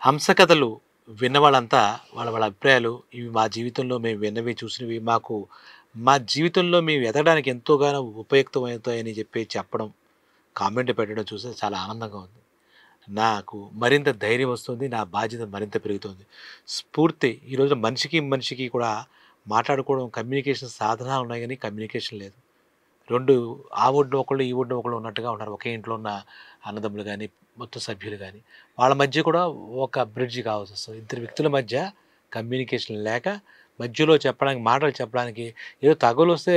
హంసకథలు విన్నవాళ్ళంతా వాళ్ళ అభిప్రాయాలు ఇవి మా జీవితంలో మేము విన్నవి, చూసినవి మాకు మా జీవితంలో మేము ఎదగడానికి ఎంతోగానో ఉపయుక్తమవుతాయని చెప్పడం, కామెంట్ పెట్టడం చూస్తే చాలా ఆనందంగా ఉంది. నాకు మరింత ధైర్యం వస్తుంది. నా బాధ్యత మరింత పెరుగుతుంది. స్ఫూర్తి ఈరోజు మనిషికి, మనిషికి కూడా మాట్లాడుకోవడం కమ్యూనికేషన్ సాధనాలు ఉన్నాయి గానీ కమ్యూనికేషన్ లేదు. 2 ఆ ఒడ్డున ఒకళ్ళు, ఈ ఒడ్డున ఒకళ్ళు ఉన్నట్టుగా ఉన్నారు. ఒకే ఇంట్లో ఉన్న అన్నదమ్ములు గాని, మొత్తం సభ్యులు గాని. వాళ్ళ మధ్య కూడా ఒక బ్రిడ్జ్ కావాల్సొస్తది. ఇద్దరు వ్యక్తుల మధ్య కమ్యూనికేషన్ లేక మధ్యలో చెప్పడానికి, మాటలు చెప్పడానికి ఏదో తగువలొస్తే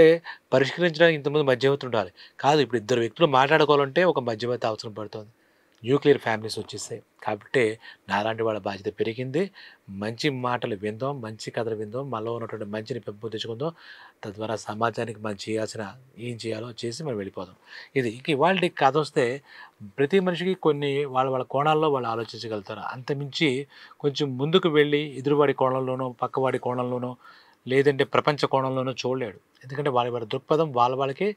పరిష్కరించడానికి ఇంతమంది మధ్యవర్తి ఉండాలి. కాదు, ఇప్పుడు ఇద్దరు వ్యక్తులు మాట్లాడుకోవాలంటే ఒక మధ్యవర్తి అవసరం పడుతోంది. న్యూక్లియర్ ఫ్యామిలీస్ వచ్చేసాయి. కాబట్టే నాలాంటి వాళ్ళ బాధ్యత పెరిగింది. మంచి మాటలు విందాం, మంచి కథలు విందాం, మనలో ఉన్నటువంటి మంచిని పెంపొందించుకుందాం. తద్వారా సమాజానికి మనం చేయాల్సిన ఏం చేయాలో చేసి మనం వెళ్ళిపోదాం. ఇది ఇంక ఇవాల్టి కథొస్తే ప్రతి మనిషికి కొన్ని వాళ్ళ కోణాల్లో వాళ్ళు ఆలోచించగలుగుతారు. అంతకుమించి కొంచెం ముందుకు వెళ్ళి ఎదురువాడి కోణంలోనో, పక్కవాడి కోణంలోనో లేదంటే ప్రపంచ కోణంలోనో చూడలేడు. ఎందుకంటే వాళ్ళ దృక్పథం వాళ్ళకే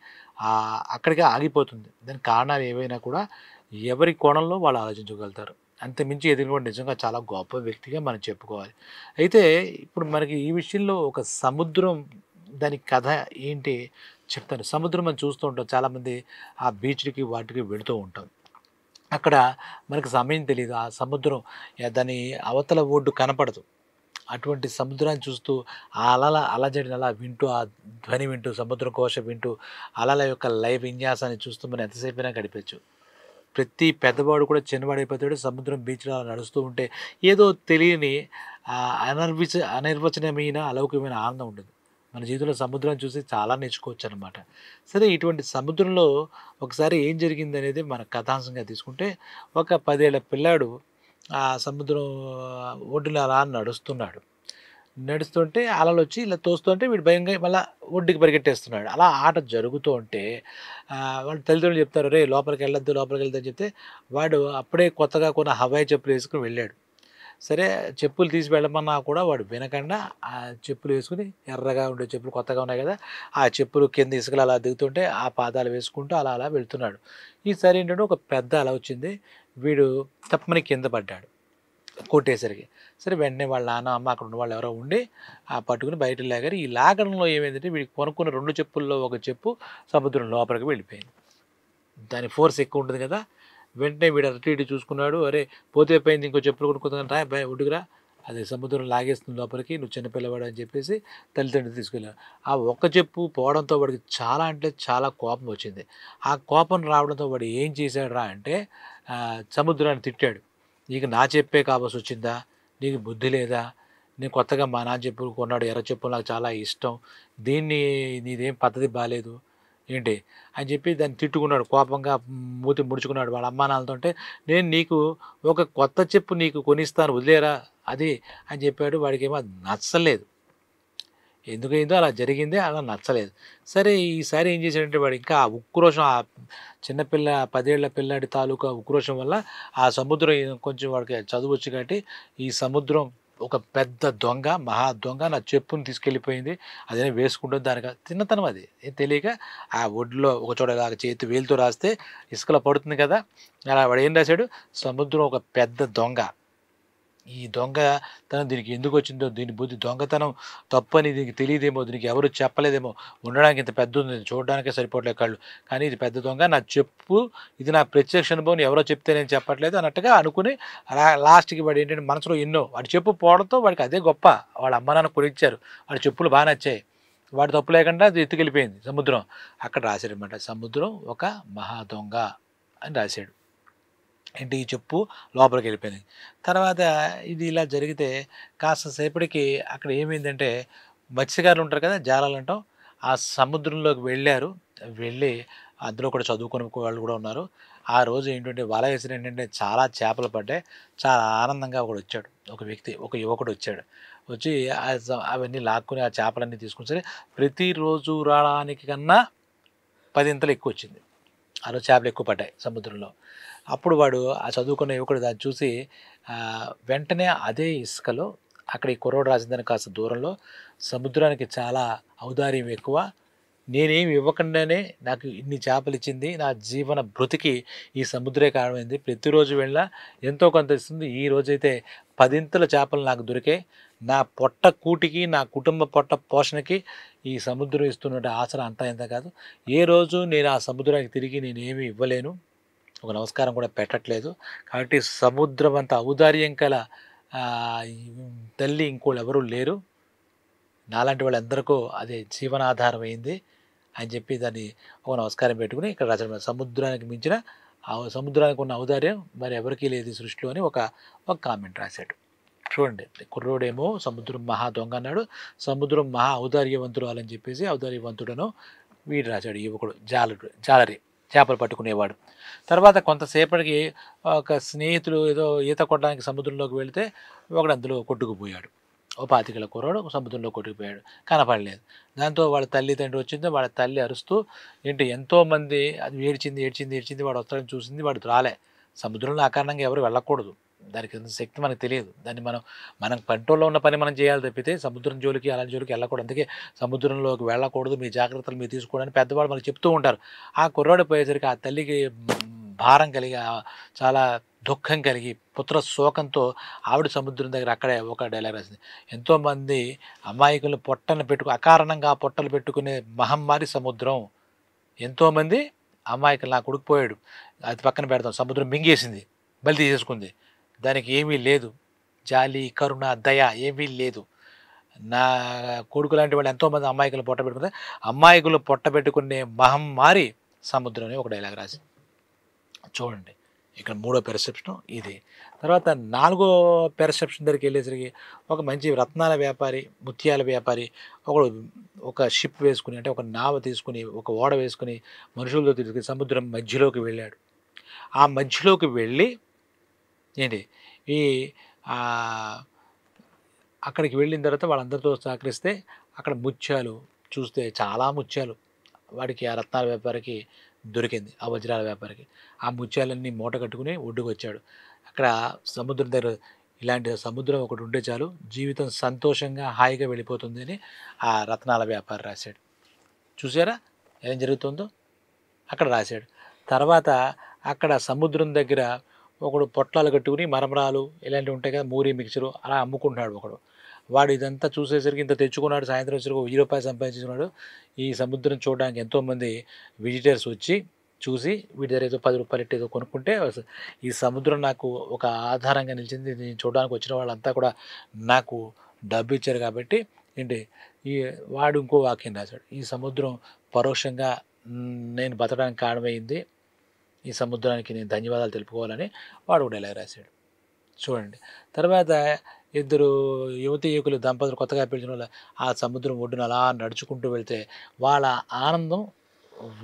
అక్కడికే ఆగిపోతుంది. దానికి కారణాలు ఏవైనా కూడా ఎవరి కోణంలో వాళ్ళు ఆలోచించగలుగుతారు. అంతకుమించి ఎదిగినవాడు నిజంగా చాలా గొప్ప వ్యక్తిగా మనం చెప్పుకోవాలి. అయితే ఇప్పుడు మనకి ఈ విషయంలో ఒక సముద్రం దాని కథ ఏంటి చెప్తాను. సముద్రం మనం చూస్తూ ఉంటాం. చాలామంది ఆ బీచ్‌లకి వాటికి వెళుతూ ఉంటాం. అక్కడ మనకు సమయం తెలీదు. ఆ సముద్రం దాని అవతల ఒడ్డు కనపడదు. అటువంటి సముద్రాన్ని చూస్తూ ఆ అలల అలజడిని అలా వింటూ, ఆ ధ్వని వింటూ, సముద్ర ఘోష వింటూ, అలల యొక్క లయ విన్యాసాన్ని చూస్తూ మనం ఎంతసేపైనా గడిపేయచ్చు. ప్రతి పెద్దవాడు కూడా చిన్నవాడైపోతాడు. సముద్రం బీచ్‌లో అలా నడుస్తూ ఉంటే ఏదో తెలియని అనిర్వచనీయమైన అలౌకికమైన ఆనందం ఉంటుంది. మన జీవితంలో సముద్రాన్ని చూసి చాలా నేర్చుకోవచ్చనమాట. సరే, ఇటువంటి సముద్రంలో ఒకసారి ఏం జరిగిందనేది మన కథాంశంగా తీసుకుంటే, ఒక 10 ఏళ్ల పిల్లాడు ఆ సముద్రం ఒడ్డున అలా నడుస్తున్నాడు. నడుస్తుంటే అలలొచ్చి ఇలా తోస్తుంటే వీడు భయంగా మళ్ళా ఒడ్డుకి పరిగెట్టేస్తున్నాడు. అలా ఆట జరుగుతూ ఉంటే వాళ్ళ తల్లిదండ్రులు చెప్తారు, "అరేయ్! లోపలికెళ్ళొద్దు, లోపలికెళ్ళొద్దు" అని చెప్తే వాడు అప్పుడే కొత్తగా కొన్న హవాయి చెప్పులేసుకొని వెళ్ళాడు. సరే, చెప్పులు తీసి వెళ్ళమన్నా కూడా వాడు వినకుండా ఆ చెప్పులు వేసుకొని, ఎర్రగా ఉండే చెప్పులు కొత్తగా ఉన్నాయి కదా! ఆ చెప్పులు కింద ఇసుకలో అలా దిగుతుంటే ఆ పాదాలు వేసుకుంటూ అలా అలా వెళ్తున్నాడు. ఈసారి ఏంటంటే ఒక పెద్ద అల వచ్చింది. వీడు టప్మని కింద పడ్డాడు కొట్టేసరికి. సరే, వెంటనే వాళ్ళ నాన్న, అమ్మ అక్కడ ఉన్న వాళ్ళు ఎవరో ఉండి పట్టుకొని బయటకి లాగారు. ఈ లాగడంలో ఏమైందంటే వీడికి కొనుక్కున్న 2 చెప్పుల్లో ఒక చెప్పు సముద్రం లోపలికి వెళ్ళిపోయింది. దాని ఫోర్స్ ఎక్కువ ఉంటుంది కదా! వెంటనే వీడు అటు ఇటు చూసుకున్నాడు. "అరే! పోతే పోయింది, ఇంకో చెప్పులు కొనుక్కుందాం రా ఒడ్డుకి రా. అది సముద్రం లాగేస్తుంది లోపలికి. నువ్వు చిన్న పిల్లవాడు" అని చెప్పేసి తల్లిదండ్రులు తీసుకెళ్ళారు. ఆ ఒక్క చెప్పు పోవడంతో వాడికి చాలా అంటే చాలా కోపం వచ్చింది. ఆ కోపం రావడంతో వాడు ఏం చేశాడురా అంటే సముద్రాన్ని తిట్టాడు. "నీకు నా చెప్పే కావాల్సొచ్చిందా? నీకు బుద్ధి లేదా? నేను కొత్తగా మా నాన్న చెప్పులు కొన్నాడు. ఎర్ర చెప్పులు నాకు చాలా ఇష్టం. దీన్ని నీదేం పద్ధతి బాలేదు. ఏంటి?" అని చెప్పి దాన్ని తిట్టుకున్నాడు. కోపంగా మూతి ముడుచుకున్నాడు వాళ్ళ అమ్మానాన్నలతో. అంటే, "నేను నీకు ఒక కొత్త చెప్పు నీకు కొనిస్తాను వదిలేయరా అది" అని చెప్పాడు. వాడికేమో అది నచ్చలేదు. ఎందుకయిందో అలా జరిగింది. అలా నచ్చలేదు. సరే, ఈసారి ఏం చేశాడంటే వాడు ఇంకా ఆ ఉక్రోషం, ఆ చిన్నపిల్ల 10 ఏళ్ల పిల్లాడి తాలూకా ఉక్రోషం వల్ల ఆ సముద్రం కొంచెం వాడికి చదువొచ్చు కాబట్టి, ఈ సముద్రం ఒక పెద్ద దొంగ, మహా దొంగ నా చెప్పుని తీసుకెళ్ళిపోయింది. అదేనా వేసుకుంటుంది దానికి చిన్నతనం అది. ఏం తెలియక ఆ ఒడ్లో ఒక చోట ఇలాగ చేతి వేలుతో రాస్తే ఇసుకలో పడుతుంది కదా! అలా వాడు ఏం రాసాడు, సముద్రం ఒక పెద్ద దొంగ. ఈ దొంగతనం దీనికి ఎందుకొచ్చిందో, దీని బుద్ధి దొంగతనం తప్పని దీనికి తెలీదేమో, దీనికి ఎవరు చెప్పలేదేమో, ఉండడానికి ఇంత పెద్దుంది, చూడడానికే సరిపోవట్లేదు కళ్ళు. కానీ ఇది పెద్ద దొంగ. నా చెప్పు, ఇది నా ప్రత్యక్ష అనుభవం, ఎవరో చెప్తే నేను చెప్పట్లేదు అన్నట్టుగా అనుకుని లాస్ట్‌కి వాడు ఏంటంటే మనసులో ఎన్నో వాడి చెప్పు పోవడంతో వాడికి అదే గొప్ప. వాళ్ళ అమ్మ నాన్న కొనిచ్చారు. వాడి చెప్పులు బా నచ్చాయి. వాడి తప్పు లేకుండా అది ఎత్తుకెళ్ళిపోయింది సముద్రం. అక్కడ రాసాడనమాట, సముద్రం ఒక మహా దొంగ అని రాసాడు. ఏంటి, ఈ చెప్పు లోపలికెళ్ళిపోయింది. తర్వాత ఇది ఇలా జరిగితే కాస్త సేపటికి అక్కడ ఏమైందంటే మత్స్యకారులు ఉంటారు కదా! జాలాలంటాం. ఆ సముద్రంలోకి వెళ్ళారు. వెళ్ళి అందులో కూడా చదువుకునే వాళ్ళు కూడా ఉన్నారు. ఆ రోజు ఏంటంటే వల ఏసిరి ఏంటంటే చాలా చేపలు పడ్డాయి. చాలా ఆనందంగా ఒకడొచ్చాడు. ఒక వ్యక్తి, ఒక యువకుడొచ్చాడు. వచ్చి అవన్నీ లాక్కొని ఆ చేపలన్నీ తీసుకొని సరే ప్రతిరోజు రావడానికి కన్నా 10 ఇంతలు ఎక్కువొచ్చింది. ఆ రోజు చేపలు ఎక్కువ పడ్డాయి సముద్రంలో. అప్పుడు వాడు ఆ చదువుకున్న యువకుడు దాన్ని చూసి వెంటనే అదే ఇసుకలో అక్కడ ఈ కుర్రోడు రాసిన దానికి కాస్త దూరంలో సముద్రానికి చాలా ఔదార్యం ఎక్కువ. నేనేమి ఇవ్వకుండానే నాకు ఇన్ని చేపలిచ్చింది. నా జీవన భృతికి ఈ సముద్రే కారణమైంది. ప్రతిరోజు వెళ్ళినా ఎంతో కొంత ఇస్తుంది. ఈ రోజైతే పదింతల చేపలు నాకు దొరికాయి. నా పొట్ట కూటికి, నా కుటుంబ పొట్ట పోషణకి ఈ సముద్రం ఇస్తున్న ఆసరా అంతా ఇంతా కాదు. ఏ రోజు నేను ఆ సముద్రానికి తిరిగి నేనేమి ఇవ్వలేను. ఒక నమస్కారం కూడా పెట్టట్లేదు. కాబట్టి సముద్రం అంత ఔదార్యం కల ఈ తల్లి ఇంకోళ్ళెవరు లేరు. నాలాంటి వాళ్ళందరికో అది జీవనాధారం అయింది అని చెప్పి దాన్ని ఒక నమస్కారం పెట్టుకుని ఇక్కడ రాశాడు. సముద్రానికి మించిన సముద్రానికి ఉన్న ఔదార్యం మరి ఎవరికీ లేదు ఈ సృష్టిలో అని ఒక కామెంట్ రాశాడు. చూడండి, కుర్రోడేమో సముద్రం మహా దొంగ అన్నాడు. సముద్రం మహా ఔదార్యవంతురాలు అని చెప్పేసి ఔదార్యవంతుడను వీడు రాశాడు. యువకుడు జాలరి చేపలు పట్టుకునేవాడు. తర్వాత కొంతసేపటికి ఒక స్నేహితుడు ఏదో ఈత కొట్టడానికి సముద్రంలోకి వెళితే ఒకడు అందులో కొట్టుకుపోయాడు. ఓ 25 కుర్రాడు సముద్రంలో కొట్టుకుపోయాడు. కనపడలేదు. దాంతో వాళ్ళ తల్లిదండ్రులు వచ్చింది. వాళ్ళ తల్లి అరుస్తూ ఏంటి ఎంతోమంది అది ఏడ్చింది, ఏడ్చింది, ఏడ్చింది. వాడు వస్తాడని చూసింది. వాడు రాలే. సముద్రంలో అకారణంగా ఎవరు వెళ్ళకూడదు. దానికి ఉన్న శక్తి మనకు తెలియదు. దాన్ని మనం కంట్రోల్‌లో ఉన్న పని మనం చేయాలి తప్పితే సముద్రం జోలికి, అలాంటి జోలికి వెళ్ళకూడదు. అందుకే సముద్రంలోకి వెళ్ళకూడదు. మీ జాగ్రత్తలు మీరు తీసుకోండి అని పెద్దవాళ్ళు మనకు చెప్తూ ఉంటారు. ఆ కుర్రాడు పోయేసరికి ఆ తల్లికి భారం కలిగి చాలా దుఃఖం కలిగి పుత్ర శోకంతో ఆవిడ సముద్రం దగ్గర అక్కడే ఒక డైలాగ్ రాసింది. ఎంతోమంది అమాయకులను అకారణంగా పొట్టలు పెట్టుకునే మహమ్మారి సముద్రం. ఎంతోమంది అమాయకులు నా కొడుకు పోయాడు. అది పక్కన పెడతాం. సముద్రం మింగేసింది. బలి తీసేసుకుంది. దానికి ఏమీ లేదు. జాలి, కరుణ, దయ ఏమీ లేదు. నా కొడుకు లాంటి వాళ్ళు ఎంతోమంది అమాయకులు పొట్ట పెట్టుకుంటే అమాయకులు పొట్ట పెట్టుకునే మహమ్మారి సముద్రం అని ఒక డైలాగ్ రాసింది. చూడండి, ఇక్కడ మూడో పెర్సెప్షన్ ఇది. తర్వాత నాలుగో పెర్సెప్షన్ దగ్గరికి వెళ్ళేసరికి ఒక మంచి రత్నాల వ్యాపారి, ముత్యాల వ్యాపారి ఒకడు ఒక షిప్ వేసుకుని అంటే ఒక నావ తీసుకుని ఒక ఓడ వేసుకుని మనుషులతో తిరిగి సముద్రం మధ్యలోకి వెళ్ళాడు. ఆ మధ్యలోకి వెళ్ళి ఏంటి ఈ అక్కడికి వెళ్ళిన తర్వాత వాళ్ళందరితో సహకరిస్తే అక్కడ ముత్యాలు చూస్తే చాలా ముత్యాలు వాడికి ఆ రత్నాల వ్యాపారికి దొరికింది. ఆ వజ్రాల వ్యాపారికి ఆ ముత్యాలన్నీ మూట కట్టుకుని ఒడ్డుకు వచ్చాడు. అక్కడ సముద్రం దగ్గర ఇలాంటి సముద్రం ఒకటి ఉంటే చాలు జీవితం సంతోషంగా హాయిగా వెళ్ళిపోతుంది అని ఆ రత్నాల వ్యాపారి రాశాడు. చూసారా ఏం జరుగుతుందో అక్కడ రాశాడు. తర్వాత అక్కడ సముద్రం దగ్గర ఒకడు పొట్లాలు కట్టుకుని మరమరాలు ఇలాంటివి ఉంటాయి కదా, మూరి మిక్చరు అలా అమ్ముకుంటున్నాడు ఒకడు. వాడు ఇదంతా చూసేసరికి ఇంత తెచ్చుకున్నాడు. సాయంత్రం వచ్చేసరికి రూ. 1000 సంపాదించుకున్నాడు. ఈ సముద్రం చూడడానికి ఎంతోమంది విజిటర్స్ వచ్చి చూసి వీటి దగ్గర ఏదో రూ. 10 ఏదో కొనుక్కుంటే ఈ సముద్రం నాకు ఒక ఆధారంగా నిలిచింది. నేను చూడడానికి వచ్చిన వాళ్ళంతా కూడా నాకు డబ్బు ఇచ్చారు కాబట్టి ఏంటి ఈ వాడు ఇంకో వాక్యం రాశాడు. ఈ సముద్రం పరోక్షంగా నేను బతకడానికి కారణమైంది. ఈ సముద్రానికి నేను ధన్యవాదాలు తెలుపుకోవాలని వాడు కూడా డైలాగ్ రాశాడు. చూడండి, తర్వాత ఇద్దరు యువకులు దంపతులు కొత్తగా పెళ్ళిన వాళ్ళు ఆ సముద్రం ఒడ్డున అలా నడుచుకుంటూ వెళ్తే వాళ్ళ ఆనందం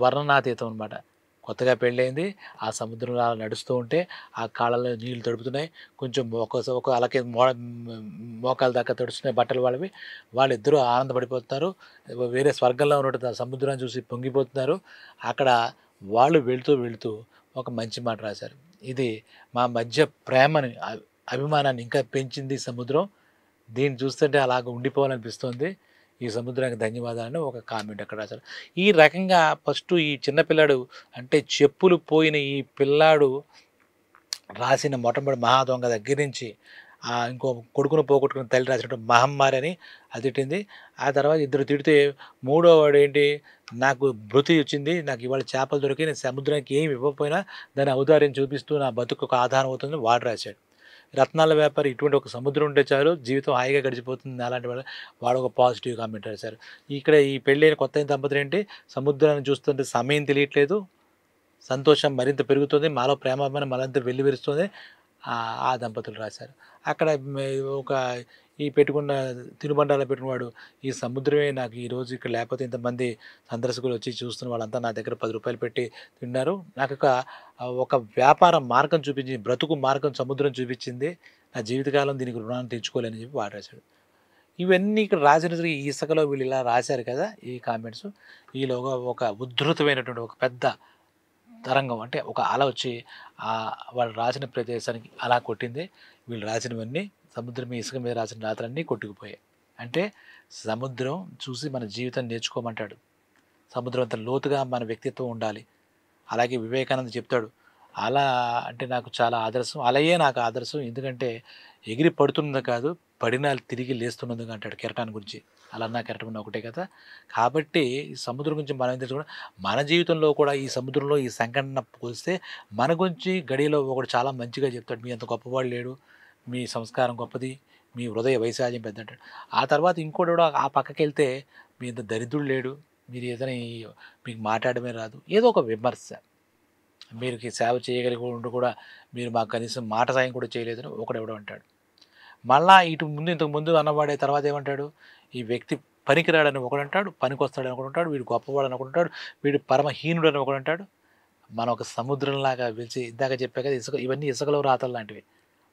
వర్ణనాతీతం అనమాట. కొత్తగా పెళ్ళయింది, ఆ సముద్రంలో అలా నడుస్తూ ఉంటే ఆ కాళ్ళలో నీళ్లు తడుపుతున్నాయి. కొంచెం ఒక అలాగే మోకాల దాకా తడుస్తున్నాయి బట్టలు వాళ్ళవి. వాళ్ళిద్దరూ ఆనందపడిపోతున్నారు. వేరే స్వర్గంలో ఉన్నట్టు సముద్రాన్ని చూసి పొంగిపోతున్నారు. అక్కడ వాళ్ళు వెళుతూ ఒక మంచి మాట రాశారు. ఇది మా మధ్య ప్రేమని అభిమానాన్ని ఇంకా పెంచింది సముద్రం. దీన్ని చూస్తుంటే అలాగ ఉండిపోవాలనిపిస్తుంది. ఈ సముద్రానికి ధన్యవాదాలని ఒక కామెంట్ అక్కడ రాశారు. ఈ రకంగా ఫస్టు ఈ చిన్న పిల్లాడు అంటే చెప్పులు పోయిన ఈ పిల్లాడు రాసిన మొట్టమొదటి మహాదొంగ దగ్గర నుంచి ఇంకో కొడుకును పోగొట్టుకున్న తల్లి రాసినటువంటి మహమ్మారి అని అది తిట్టింది. ఆ తర్వాత ఇద్దరు తిడితే మూడో వాడు ఏంటి, నాకు భృతి వచ్చింది, నాకు ఇవాళ చేపలు దొరికి నేను సముద్రానికి ఏమి ఇవ్వకపోయినా దాని ఔదార్యం చూపిస్తూ నా బతుకు ఒక ఆధారం అవుతుందని వాడు రాశాడు. రత్నాల వ్యాపారి ఇటువంటి ఒక సముద్రం ఉంటే చాలు జీవితం హాయిగా గడిచిపోతుంది అలాంటి వాడు ఒక పాజిటివ్ కామెంట్ రాశారు. ఇక్కడ ఈ పెళ్ళైన కొత్త దంపతులు ఏంటి, సముద్రాన్ని చూస్తుంటే సమయం తెలియట్లేదు, సంతోషం మరింత పెరుగుతుంది, మాలో ప్రేమాభిమానం మరింత వెల్లివిరుస్తుంది ఆ దంపతులు రాశారు. అక్కడ ఒక ఈ పెట్టుకున్న తినుబండాలు పెట్టుకున్నవాడు ఈ సముద్రమే నాకు ఈరోజు ఇక్కడ లేకపోతే ఇంతమంది సందర్శకులు వచ్చి చూస్తున్న వాళ్ళంతా నా దగ్గర ₹10 పెట్టి తిన్నారు. నాకు ఒక వ్యాపార మార్గం చూపించింది, బ్రతుకు మార్గం సముద్రం చూపించింది. నా జీవితకాలం దీనికి రుణాన్ని తెచ్చుకోలేని చెప్పి వాడు రాశాడు. ఇవన్నీ ఇక్కడ రాసినసరికి ఈ ఇసుకలో వీళ్ళు ఇలా రాశారు కదా ఈ కామెంట్స్. ఈలోగా ఒక ఉద్ధృతమైనటువంటి ఒక పెద్ద తరంగం అంటే ఒక అల వచ్చి వాళ్ళు రాసిన ప్రదేశానికి అలా కొట్టింది. వీళ్ళు రాసినవన్నీ సముద్రం ఇసుక మీద రాసిన రాత్రన్నీ కొట్టుకుపోయాయి. అంటే సముద్రం చూసి మన జీవితం నేర్చుకోమంటాడు. సముద్రం అంత లోతుగా మన వ్యక్తిత్వం ఉండాలి. అలాగే వివేకానంద చెప్తాడు. అలా అంటే నాకు చాలా ఆదర్శం. అలయే నాకు ఆదర్శం. ఎందుకంటే ఎగిరి పడుతున్నది కాదు, పడినా తిరిగి లేస్తున్నందుకు అంటాడు కెరటాన్ని గురించి. అలన్నా కెరటమన్నా ఒకటే కదా! కాబట్టి ఈ సముద్రం గురించి మనం ఏం తెలుసుకోవడం, మన జీవితంలో కూడా ఈ సముద్రంలో ఈ సంఘటన పోలిస్తే మన గురించి గడియలో ఒకడు చాలా మంచిగా చెప్తాడు. మీ అంత గొప్పవాడు లేడు. మీ సంస్కారం గొప్పది. మీ హృదయ వైశాల్యం పెద్దంటాడు. ఆ తర్వాత ఇంకోడు కూడా ఆ పక్కకెళ్తే మీ అంత దరిద్రుడు లేడు. మీరు ఏదైనా మీకు మాట్లాడడమే రాదు. ఏదో ఒక విమర్శ. మీరుకి సేవ చేయగలిగి ఉండి కూడా మీరు మాకు కనీసం మాట సాయం కూడా చేయలేదని ఒకడెవడో అంటాడు. మళ్ళా ఇటు ముందు ఇంతకు ముందు అన్నవాడే తర్వాత ఏమంటాడు? ఈ వ్యక్తి పనికిరాడని ఒకడంటాడు, పనికొస్తాడని ఒకడుంటాడు, వీడు గొప్పవాడని ఒకడుంటాడు, వీడు పరమహీనుడని ఒకడుంటాడు. మనం ఒక సముద్రంలాగా పిలిచి ఇందాక చెప్పా కదా! ఇవన్నీ ఇసుకలో రాతలు లాంటివి.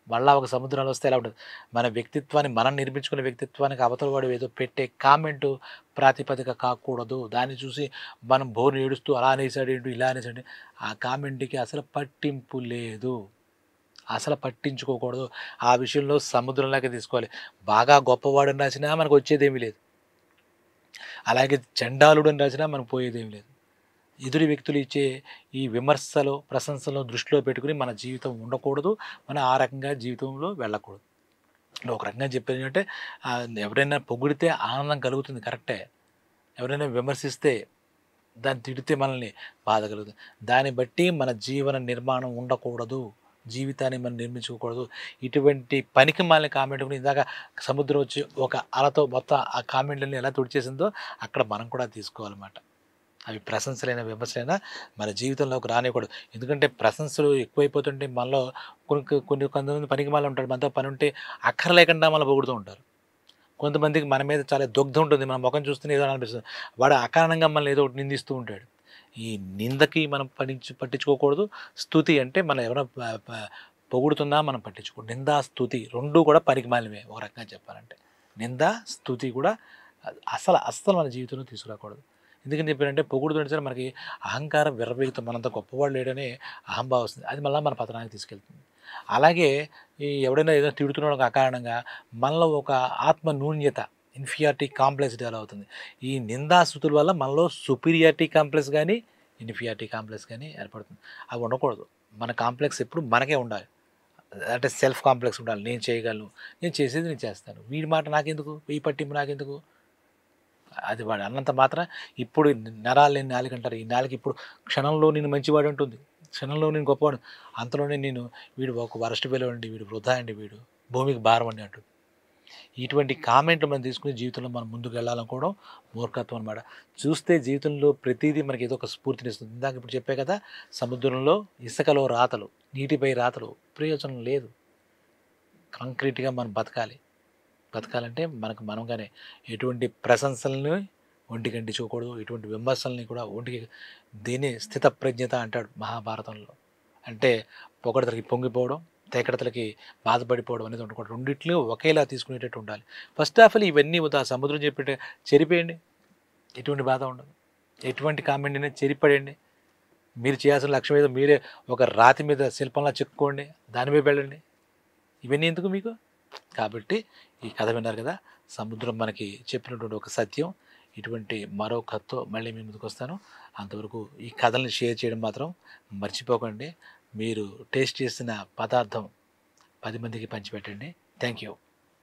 మళ్ళా ఒక సముద్రంలో వస్తే ఎలా ఉంటది? మన వ్యక్తిత్వాన్ని మనం నిర్మించుకునే వ్యక్తిత్వానికి అవతల వాడు ఏదో పెట్టే కామెంటు ప్రాతిపదిక కాకూడదు. దాన్ని చూసి మనం బోర్న ఏడుస్తూ అలా అనేసాడేంటి, ఇలా అనేసాడేంటి, ఆ కామెంట్‌కి అసలు పట్టింపు లేదు. అసలు పట్టించుకోకూడదు. ఆ విషయంలో సముద్రంలాగా తీసుకోవాలి. బాగా గొప్పవాడని రాసినా మనకొచ్చేదేమీ లేదు. అలాగే చండాలుడని రాసినా మనకు పోయేదేమీ లేదు. ఎదుటి వ్యక్తులు ఇచ్చే ఈ విమర్శలు, ప్రశంసలను దృష్టిలో పెట్టుకొని మన జీవితం ఉండకూడదు. మనం ఆ రకంగా జీవితంలో వెళ్ళకూడదు. ఒక రకంగా చెప్పేదేంటంటే ఎవరైనా పొగిడితే ఆనందం కలుగుతుంది కరెక్టే. ఎవరైనా విమర్శిస్తే, దాన్ని తిడితే మనల్ని బాధ కలుగుతుంది. దాన్ని బట్టి మన జీవన నిర్మాణం ఉండకూడదు. జీవితాన్ని మనం నిర్మించుకోకూడదు. ఇటువంటి పనికిమాలిన కామెంట్ కూడా ఇందాక సముద్రం వచ్చి ఒక అలతో మొత్తం ఆ కామెంట్‌లన్నీ ఎలా తుడిచేసిందో అక్కడ మనం కూడా తీసుకోవాలన్నమాట. అవి ప్రశంసలైన, విమర్శలైనా మన జీవితంలోకి రానివ్వకూడదు. ఎందుకంటే ప్రశంసలు ఎక్కువైపోతుంటే మనలో కొంతమంది పనికిమాలిన ఉంటారు. మనతో పని ఉంటే అక్కర లేకుండా మనల్ని పొగుడుతూ ఉంటారు. కొంతమందికి మన మీద చాలా దగ్ధ ఉంటుంది. మన మొఖం చూస్తేనే ఏదో అనిపిస్తుంది. వాడు అకారణంగా మనల్ని ఏదో ఒకటి నిందిస్తూ ఉంటాడు. ఈ నిందకి మనం పట్టించుకోకూడదు. స్తుతి అంటే మనం ఎవరైనా ప ప పొగుడుతున్నా మనం పట్టించుకోకూడదు. నింద, స్తుతి 2 కూడా పనికిమాలినవే ఒక రకంగా చెప్పాలంటే. నింద, స్తుతి కూడా అస్సలు మన జీవితంలో తీసుకురాకూడదు. ఎందుకని చెప్పానంటే పొగుడుతుంటే సరే మనకి అహంకారం విర్రవీగుతుంది. మనంత గొప్పవాడు లేడని అహంభావం వస్తుంది. అది మళ్ళా మన పతనానికి తీసుకెళ్తుంది. అలాగే ఈ ఎవడైనా ఏదో తిడుతున్నాడు అకారణంగా మనలో ఒక ఆత్మ న్యూన్యత, ఇన్ఫీరియారిటీ కాంప్లెక్స్ డెవలప్ అవుతుంది. ఈ నిందాస్తుతుల వల్ల మనలో సుపీరియారిటీ కాంప్లెక్స్ గానీ, ఇన్ఫీరియారిటీ కాంప్లెక్స్ గానీ ఏర్పడుతుంది. అవి ఉండకూడదు. మన కాంప్లెక్స్ ఎప్పుడు మనకే ఉండాలి. అంటే సెల్ఫ్ కాంప్లెక్స్ ఉండాలి. నేను చేయగలను. నేను చేసేది నేను చేస్తాను. వీడి మాట నాకెందుకు? ఈ పట్టింపు నాకెందుకు? అది వాడు అన్నంత మాత్రాన ఇప్పుడు నరాలు లేని నాలుక అంటారు. ఈ నాలుక ఇప్పుడు క్షణంలో నేను మంచివాడు అంటుంది. క్షణంలో నేను గొప్పవాడు. అంతలోనే నేను వీడు ఒక వరస్ట్ ఫెలో అండి, వీడు వృధా అండి, వీడు భూమికి భారం అండి అంటుంది. ఇటువంటి కామెంట్లు మనం తీసుకుని జీవితంలో మనం ముందుకు వెళ్ళాలనుకోవడం మూర్ఖత్వం అనమాట. చూస్తే జీవితంలో ప్రతీదీ మనకి ఏదో ఒక స్ఫూర్తినిస్తుంది. ఇందాక ఇప్పుడు చెప్పా కదా! సముద్రంలో ఇసుకలో రాతలు, నీటిపై రాతలు ప్రయోజనం లేదు. కాంక్రీట్‌గా మనం బతకాలి. బతకాలంటే మనకు మనంగానే ఎటువంటి ప్రశంసలని ఒంటికంటించుకోకూడదు. ఎటువంటి విమర్శల్ని కూడా దీన్ని స్థితప్రజ్ఞత అంటాడు మహాభారతంలో. అంటే పొగడ్తలకి పొంగిపోవడం, తెగడతలకి బాధపడిపోవడం అనేది ఉండకూడదు. రెండిట్లో ఒకేలా తీసుకునేటట్టు ఉండాలి. ఫస్ట్ ఆఫ్ ఆల్ ఇవన్నీ సముద్రం చెప్పేట చెరిపేయండి. ఎటువంటి బాధ ఉండదు. ఎటువంటి కామెంట్ అయినా చెరిపడేయండి. మీరు చేయాల్సిన లక్ష్యం ఏదో మీరే ఒక రాతి మీద శిల్పంలా చెక్కుకోండి. దాని మీద వెళ్ళండి. ఇవన్నీ ఎందుకు మీకు? కాబట్టి ఈ కథ విన్నారు కదా! సముద్రం మనకి చెప్పినటువంటి ఒక సత్యం. ఇటువంటి మరో కథతో మళ్ళీ మీ ముందుకొస్తాను. అంతవరకు ఈ కథల్ని షేర్ చేయడం మాత్రం మర్చిపోకండి. మీరు టేస్ట్ చేసిన పదార్థం 10 మందికి పంచిపెట్టండి. Thank you.